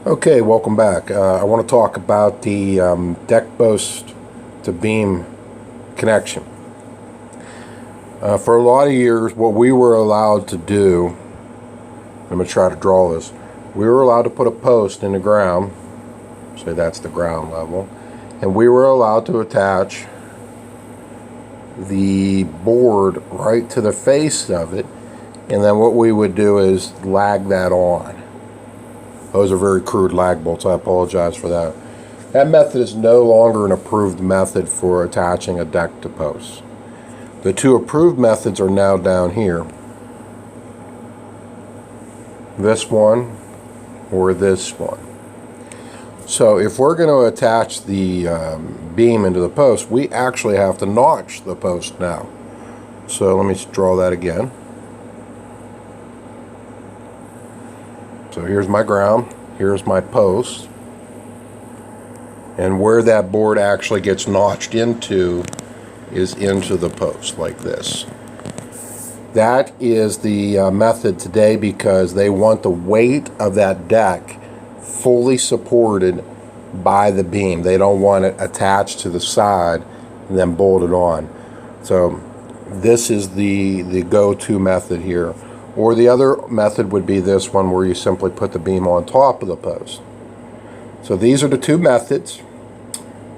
Okay, welcome back. I want to talk about the deck post to beam connection. For a lot of years, what we were allowed to do, I'm going to try to draw this, we were allowed to put a post in the ground, say that's the ground level, and we were allowed to attach the board right to the face of it, and then what we would do is lag that on. Those are very crude lag bolts. I apologize for that. That method is no longer an approved method for attaching a deck to posts. The two approved methods are now down here. This one or this one. So if we're going to attach the beam into the post, we actually have to notch the post now. So let me draw that again. So here's my ground, here's my post, and where that board actually gets notched into is into the post like this. That is the method today because they want the weight of that deck fully supported by the beam. They don't want it attached to the side and then bolted on. So this is the go-to method here. Or the other method would be this one where you simply put the beam on top of the post. So these are the two methods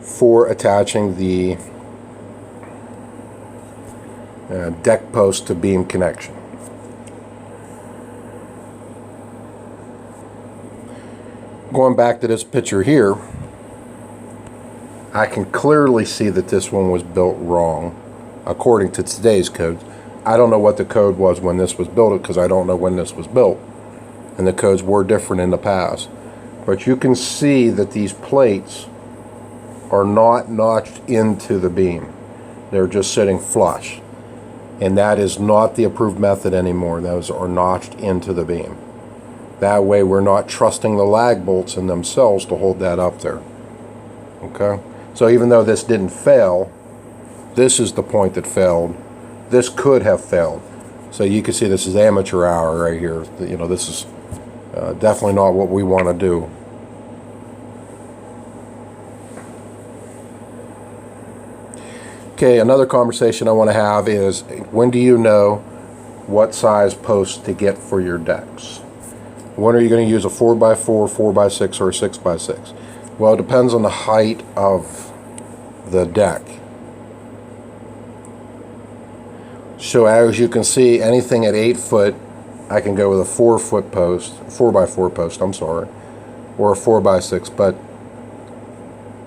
for attaching the deck post to beam connection. Going back to this picture here, I can clearly see that this one was built wrong according to today's code. I don't know what the code was when this was built because I don't know when this was built, and the codes were different in the past. But you can see that these plates are not notched into the beam. They're just sitting flush, and that is not the approved method anymore. Those are notched into the beam. That way we're not trusting the lag bolts in themselves to hold that up there. Okay, so even though this didn't fail, this is the point that failed. This could have failed. So you can see this is amateur hour right here. You know, this is definitely not what we want to do. Okay, another conversation I want to have is, when do you know what size post to get for your decks? When are you going to use a 4x4, 4x6, or a 6x6? Well, it depends on the height of the deck. So as you can see, anything at 8 foot, I can go with a 4-foot post, 4x4 post, I'm sorry, or a 4x6. But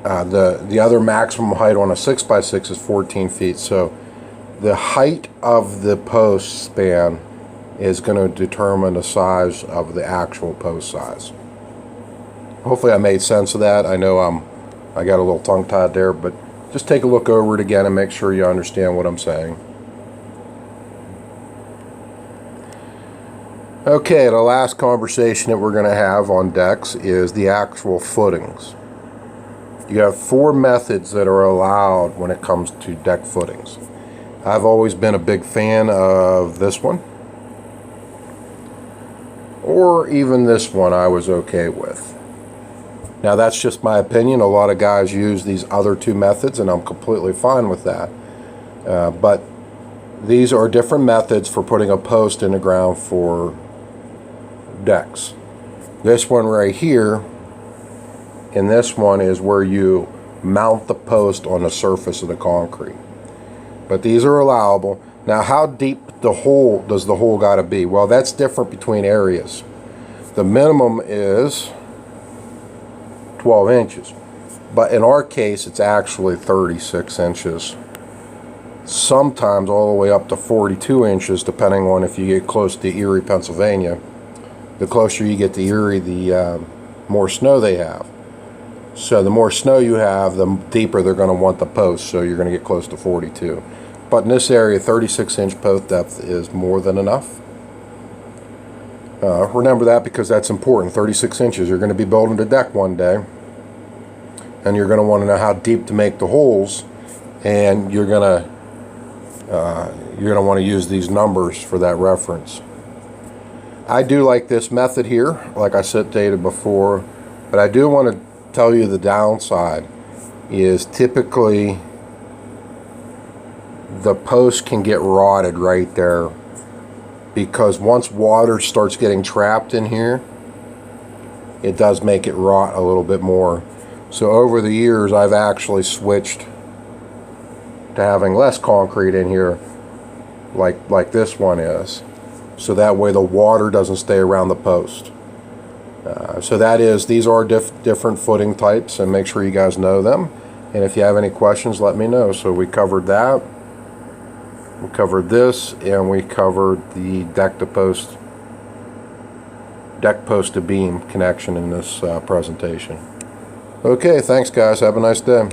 the other maximum height on a 6x6 is 14 feet. So the height of the post span is going to determine the size of the actual post size. Hopefully I made sense of that. I know I got a little tongue-tied there, but just take a look over it again and make sure you understand what I'm saying. Okay, the last conversation that we're going to have on decks is the actual footings. You have 4 methods that are allowed when it comes to deck footings. I've always been a big fan of this one, or even this one I was okay with. Now that's just my opinion. A lot of guys use these other 2 methods and I'm completely fine with that. But these are different methods for putting a post in the ground for decks. This one right here and this one is where you mount the post on the surface of the concrete. But these are allowable. Now, how deep the hole does the hole got to be? Well, that's different between areas. The minimum is 12 inches. But in our case, it's actually 36 inches. Sometimes all the way up to 42 inches, depending on if you get close to Erie, Pennsylvania. The closer you get to Erie, the more snow they have. So the more snow you have, the deeper they're going to want the post, so you're going to get close to 42. But in this area, 36-inch post depth is more than enough. Remember that because that's important. 36 inches. You're going to be building a deck one day, and you're going to want to know how deep to make the holes, and you're going to want to use these numbers for that reference. I do like this method here. Like I stated before, But I do want to tell you the downside is typically the post can get rotted right there, because once water starts getting trapped in here, it does make it rot a little bit more. So over the years, I've actually switched to having less concrete in here, like this one is, so that way the water doesn't stay around the post. So these are different footing types, and make sure you guys know them. And if you have any questions, let me know. So we covered that, we covered this, and we covered the deck post to beam connection in this presentation. Okay, thanks guys, have a nice day.